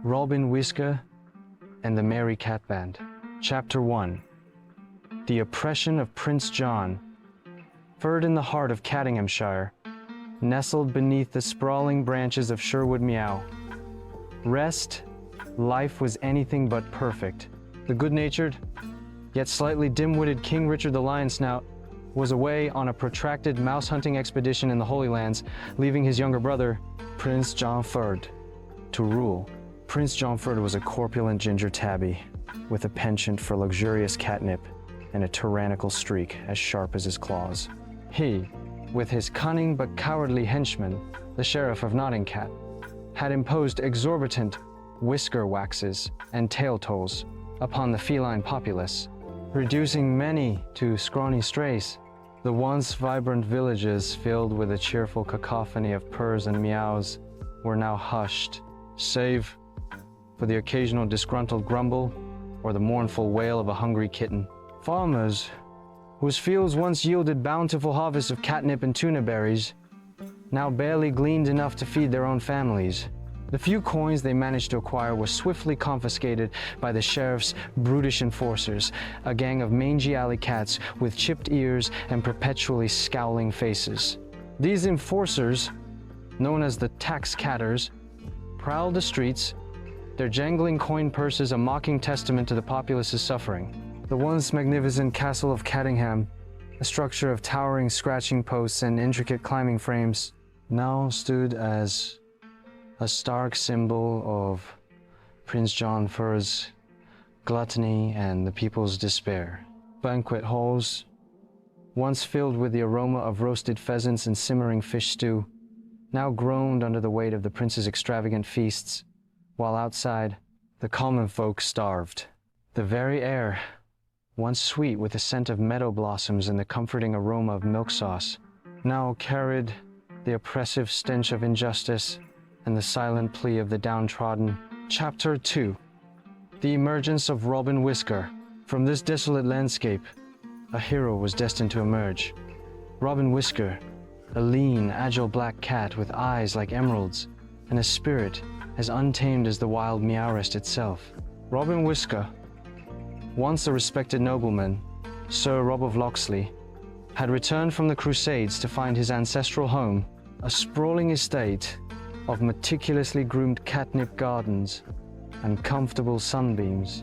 Robin Whisker and the Merry Cat Band. Chapter 1. The Oppression of Prince John. Furred in the heart of Cattinghamshire, nestled beneath the sprawling branches of Sherwood Meow. Rest, life was anything but perfect. The good-natured, yet slightly dim-witted King Richard the Lion Snout was away on a protracted mouse-hunting expedition in the Holy Lands, leaving his younger brother, Prince John Ferd, to rule. Prince John Ferd was a corpulent ginger tabby, with a penchant for luxurious catnip and a tyrannical streak as sharp as his claws. He, with his cunning but cowardly henchman, the Sheriff of Nottingcat, had imposed exorbitant whisker waxes and tail tolls upon the feline populace, reducing many to scrawny strays. The once vibrant villages filled with a cheerful cacophony of purrs and meows were now hushed, save for the occasional disgruntled grumble or the mournful wail of a hungry kitten. Farmers, whose fields once yielded bountiful harvests of catnip and tuna berries, now barely gleaned enough to feed their own families. The few coins they managed to acquire were swiftly confiscated by the sheriff's brutish enforcers, a gang of mangy alley cats with chipped ears and perpetually scowling faces. These enforcers, known as the tax catters, prowled the streets, their jangling coin purses a mocking testament to the populace's suffering. The once magnificent castle of Cattingham, a structure of towering scratching posts and intricate climbing frames, now stood as a stark symbol of Prince John Ferd's gluttony and the people's despair. Banquet halls, once filled with the aroma of roasted pheasants and simmering fish stew, now groaned under the weight of the prince's extravagant feasts, while outside, the common folk starved. The very air, once sweet with the scent of meadow blossoms and the comforting aroma of milk sauce, now carried the oppressive stench of injustice and the silent plea of the downtrodden. Chapter 2. The Emergence of Robin Whisker. From this desolate landscape, a hero was destined to emerge. Robin Whisker, a lean, agile black cat with eyes like emeralds and a spirit as untamed as the wild Meowrest itself. Robin Whisker, once a respected nobleman, Sir Rob of Locksley, had returned from the Crusades to find his ancestral home, a sprawling estate of meticulously groomed catnip gardens and comfortable sunbeams,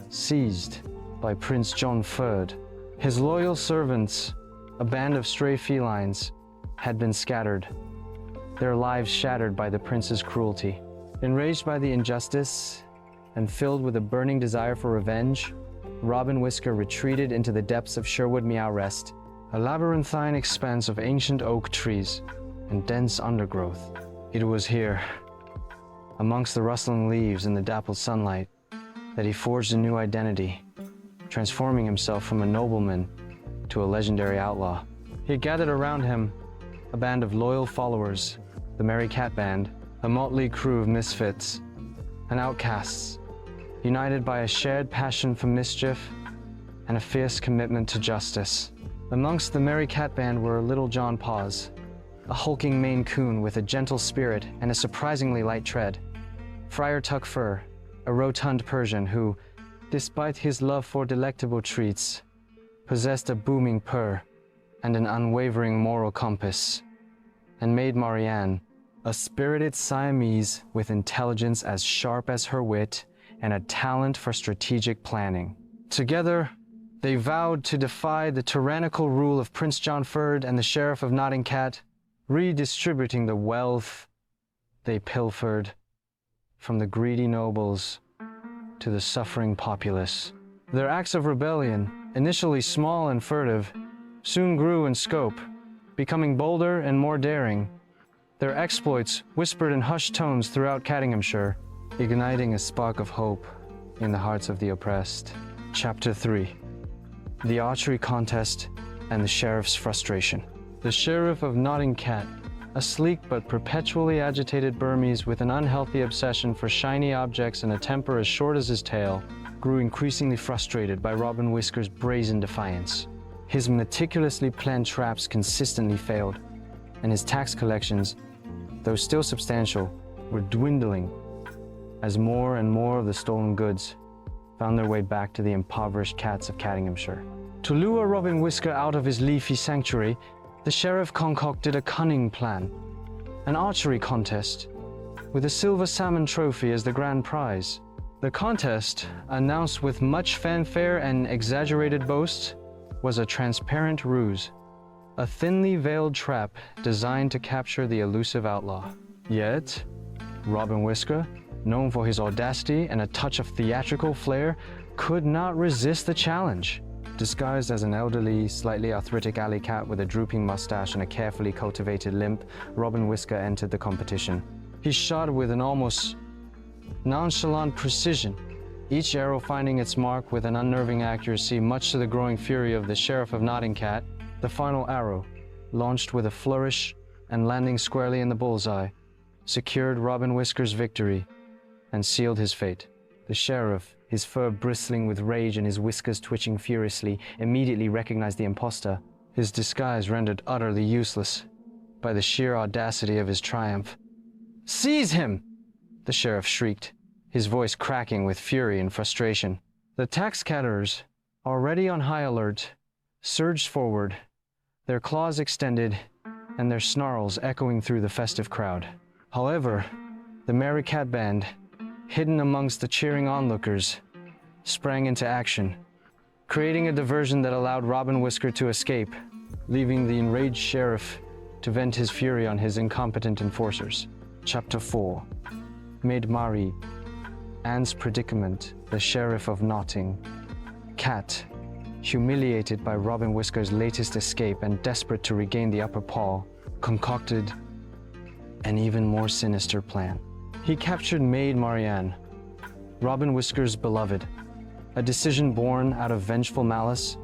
seized by Prince John Ferd. His loyal servants, a band of stray felines, had been scattered, their lives shattered by the prince's cruelty. Enraged by the injustice and filled with a burning desire for revenge, Robin Whisker retreated into the depths of Sherwood Meowrest, a labyrinthine expanse of ancient oak trees and dense undergrowth. It was here, amongst the rustling leaves and the dappled sunlight, that he forged a new identity, transforming himself from a nobleman to a legendary outlaw. He gathered around him a band of loyal followers, the Merry Cat Band, a motley crew of misfits and outcasts, united by a shared passion for mischief and a fierce commitment to justice. Amongst the Merry Cat Band were Little John Paws, a hulking Maine Coon with a gentle spirit and a surprisingly light tread, Friar Tuck Fur, a rotund Persian who, despite his love for delectable treats, possessed a booming purr and an unwavering moral compass, and Maid Marianne, a spirited Siamese with intelligence as sharp as her wit and a talent for strategic planning. Together, they vowed to defy the tyrannical rule of Prince John Ferd and the Sheriff of Nottingcat, redistributing the wealth they pilfered from the greedy nobles to the suffering populace. Their acts of rebellion, initially small and furtive, soon grew in scope, becoming bolder and more daring. Their exploits whispered in hushed tones throughout Cattinghamshire, igniting a spark of hope in the hearts of the oppressed. Chapter 3. The Archery Contest and the Sheriff's Frustration. The Sheriff of Nottingcat, a sleek but perpetually agitated Burmese with an unhealthy obsession for shiny objects and a temper as short as his tail, grew increasingly frustrated by Robin Whisker's brazen defiance. His meticulously planned traps consistently failed, and his tax collections, though still substantial, were dwindling as more and more of the stolen goods found their way back to the impoverished cats of Cattinghamshire. To lure Robin Whisker out of his leafy sanctuary, the sheriff concocted a cunning plan, an archery contest with a silver salmon trophy as the grand prize. The contest, announced with much fanfare and exaggerated boasts, was a transparent ruse, a thinly veiled trap designed to capture the elusive outlaw. Yet, Robin Whisker, known for his audacity and a touch of theatrical flair, could not resist the challenge. Disguised as an elderly, slightly arthritic alley cat with a drooping mustache and a carefully cultivated limp, Robin Whisker entered the competition. He shot with an almost nonchalant precision, each arrow finding its mark with an unnerving accuracy, much to the growing fury of the Sheriff of Nottingcat. The final arrow, launched with a flourish and landing squarely in the bullseye, secured Robin Whisker's victory and sealed his fate. The sheriff, his fur bristling with rage and his whiskers twitching furiously, immediately recognized the impostor, his disguise rendered utterly useless by the sheer audacity of his triumph. "Seize him!" the sheriff shrieked, his voice cracking with fury and frustration. The tax catterers, already on high alert, surged forward, their claws extended and their snarls echoing through the festive crowd. However, the Merry Cat Band, hidden amongst the cheering onlookers, sprang into action, creating a diversion that allowed Robin Whisker to escape, leaving the enraged sheriff to vent his fury on his incompetent enforcers. Chapter 4. Maid Marie, Anne's predicament, the Sheriff of Notting. Cat, humiliated by Robin Whisker's latest escape and desperate to regain the upper paw, concocted an even more sinister plan. He captured Maid Marianne, Robin Whisker's beloved, a decision born out of vengeful malice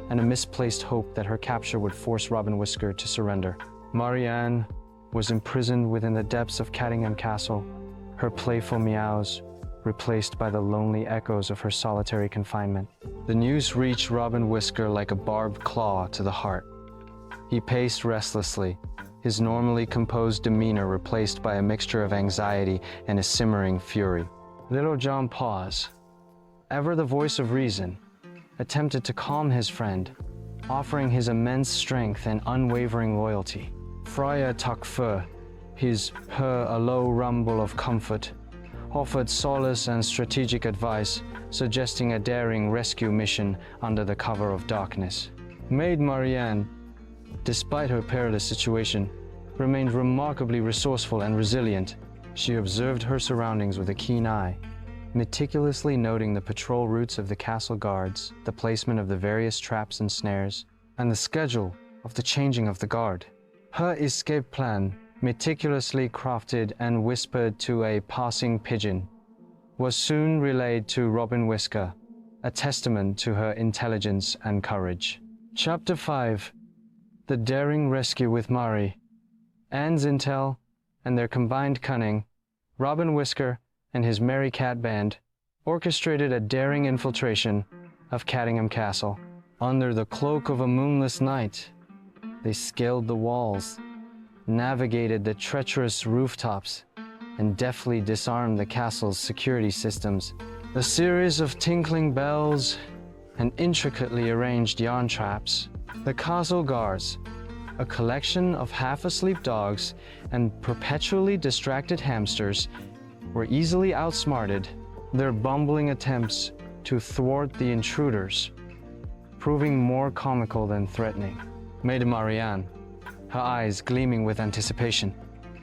and a misplaced hope that her capture would force Robin Whisker to surrender. Marianne was imprisoned within the depths of Cattingham Castle, her playful meows replaced by the lonely echoes of her solitary confinement. The news reached Robin Whisker like a barbed claw to the heart. He paced restlessly, his normally composed demeanor replaced by a mixture of anxiety and a simmering fury. Little John Paws, ever the voice of reason, attempted to calm his friend, offering his immense strength and unwavering loyalty. Friar Tuck Fur, his purr a low rumble of comfort, offered solace and strategic advice, suggesting a daring rescue mission under the cover of darkness. Maid Marianne, despite her perilous situation, remained remarkably resourceful and resilient. She observed her surroundings with a keen eye, meticulously noting the patrol routes of the castle guards, the placement of the various traps and snares, and the schedule of the changing of the guard. Her escape plan, meticulously crafted and whispered to a passing pigeon, was soon relayed to Robin Whisker, a testament to her intelligence and courage. Chapter 5. The Daring Rescue with Marie. Anne's intel and their combined cunning, Robin Whisker and his Merry Cat Band orchestrated a daring infiltration of Cattingham Castle. Under the cloak of a moonless night, they scaled the walls, navigated the treacherous rooftops, and deftly disarmed the castle's security systems. A series of tinkling bells and intricately arranged yarn traps. The castle guards, a collection of half-asleep dogs and perpetually distracted hamsters, were easily outsmarted, their bumbling attempts to thwart the intruders proving more comical than threatening. Maid Marianne, her eyes gleaming with anticipation,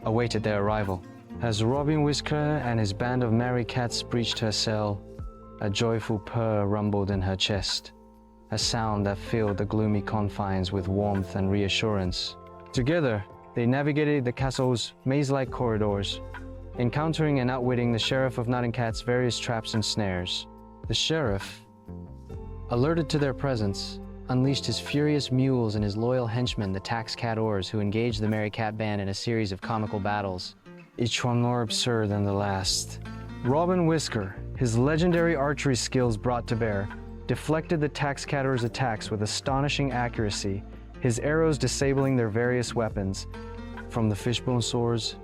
awaited their arrival. As Robin Whisker and his band of merry cats breached her cell, a joyful purr rumbled in her chest, a sound that filled the gloomy confines with warmth and reassurance. Together, they navigated the castle's maze-like corridors, encountering and outwitting the Sheriff of Nottinghat's various traps and snares. The Sheriff, alerted to their presence, unleashed his furious mules and his loyal henchmen, the tax cat-ors, who engaged the Merry Cat Band in a series of comical battles, each one more absurd than the last. Robin Whisker, his legendary archery skills brought to bear, deflected the tax cat-ors' attacks with astonishing accuracy, his arrows disabling their various weapons, from the fishbone swords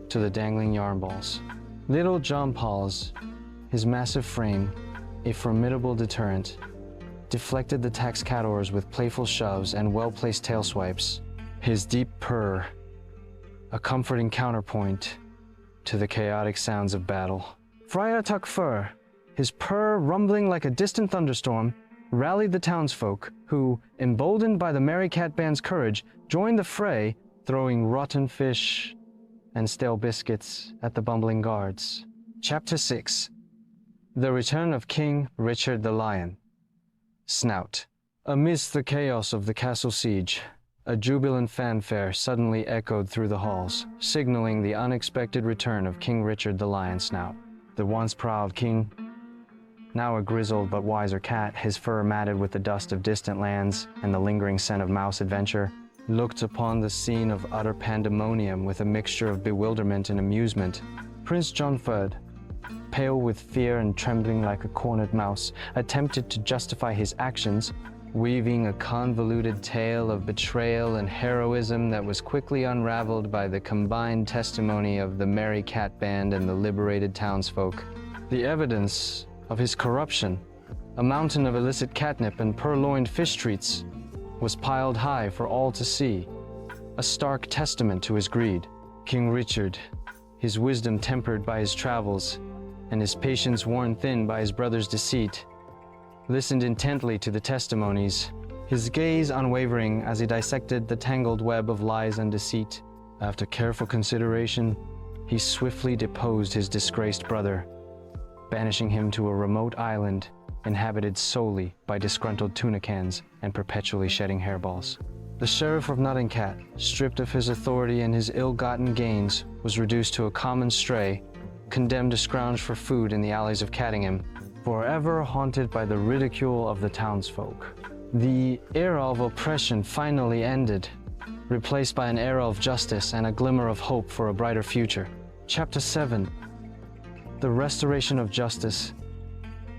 to the dangling yarn balls. Little John Paul's, his massive frame, a formidable deterrent, deflected the tax cadors with playful shoves and well-placed tail swipes. His deep purr, a comforting counterpoint to the chaotic sounds of battle. Friar Tuck Fur, his purr rumbling like a distant thunderstorm, rallied the townsfolk, who, emboldened by the Merry Cat Band's courage, joined the fray, throwing rotten fish and stale biscuits at the bumbling guards. Chapter 6. The Return of King Richard the Lion. Snout. Amidst the chaos of the castle siege, a jubilant fanfare suddenly echoed through the halls, signaling the unexpected return of King Richard the Lion Snout. The once proud king, now a grizzled but wiser cat, his fur matted with the dust of distant lands and the lingering scent of mouse adventure, looked upon the scene of utter pandemonium with a mixture of bewilderment and amusement. Prince John Ferd, pale with fear and trembling like a cornered mouse, attempted to justify his actions, weaving a convoluted tale of betrayal and heroism that was quickly unraveled by the combined testimony of the Merry Cat Band and the liberated townsfolk. The evidence of his corruption, a mountain of illicit catnip and purloined fish treats, was piled high for all to see, a stark testament to his greed. King Richard, his wisdom tempered by his travels and his patience worn thin by his brother's deceit, listened intently to the testimonies, his gaze unwavering as he dissected the tangled web of lies and deceit. After careful consideration, he swiftly deposed his disgraced brother, banishing him to a remote island inhabited solely by disgruntled tunicans and perpetually shedding hairballs. The Sheriff of Nottingcat, stripped of his authority and his ill-gotten gains, was reduced to a common stray, condemned to scrounge for food in the alleys of Cattingham, forever haunted by the ridicule of the townsfolk. The era of oppression finally ended, replaced by an era of justice and a glimmer of hope for a brighter future. Chapter 7. The Restoration of Justice.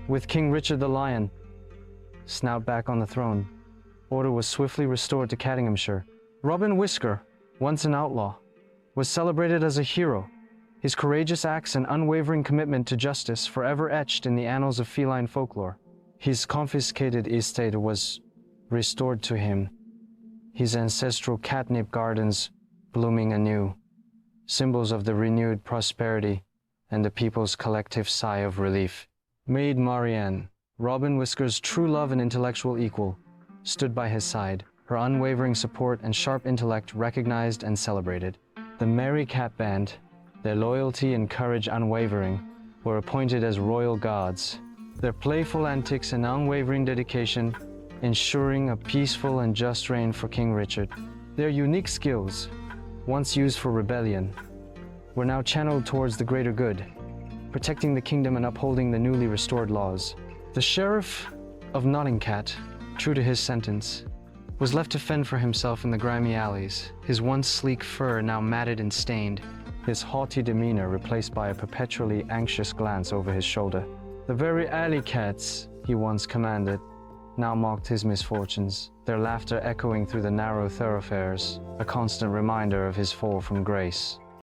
With King Richard the Lion, Snout back on the throne, order was swiftly restored to Cattinghamshire. Robin Whisker, once an outlaw, was celebrated as a hero, his courageous acts and unwavering commitment to justice forever etched in the annals of feline folklore. His confiscated estate was restored to him, his ancestral catnip gardens blooming anew, symbols of the renewed prosperity and the people's collective sigh of relief. Maid Marianne, Robin Whisker's true love and intellectual equal, stood by his side, her unwavering support and sharp intellect recognized and celebrated. The Merry Cat Band, their loyalty and courage unwavering, were appointed as royal guards, their playful antics and unwavering dedication ensuring a peaceful and just reign for King Richard. Their unique skills, once used for rebellion, were now channeled towards the greater good, protecting the kingdom and upholding the newly restored laws. The Sheriff of Nottingcat, true to his sentence, was left to fend for himself in the grimy alleys, his once sleek fur now matted and stained, his haughty demeanor replaced by a perpetually anxious glance over his shoulder. The very alley cats he once commanded now mocked his misfortunes, their laughter echoing through the narrow thoroughfares, a constant reminder of his fall from grace.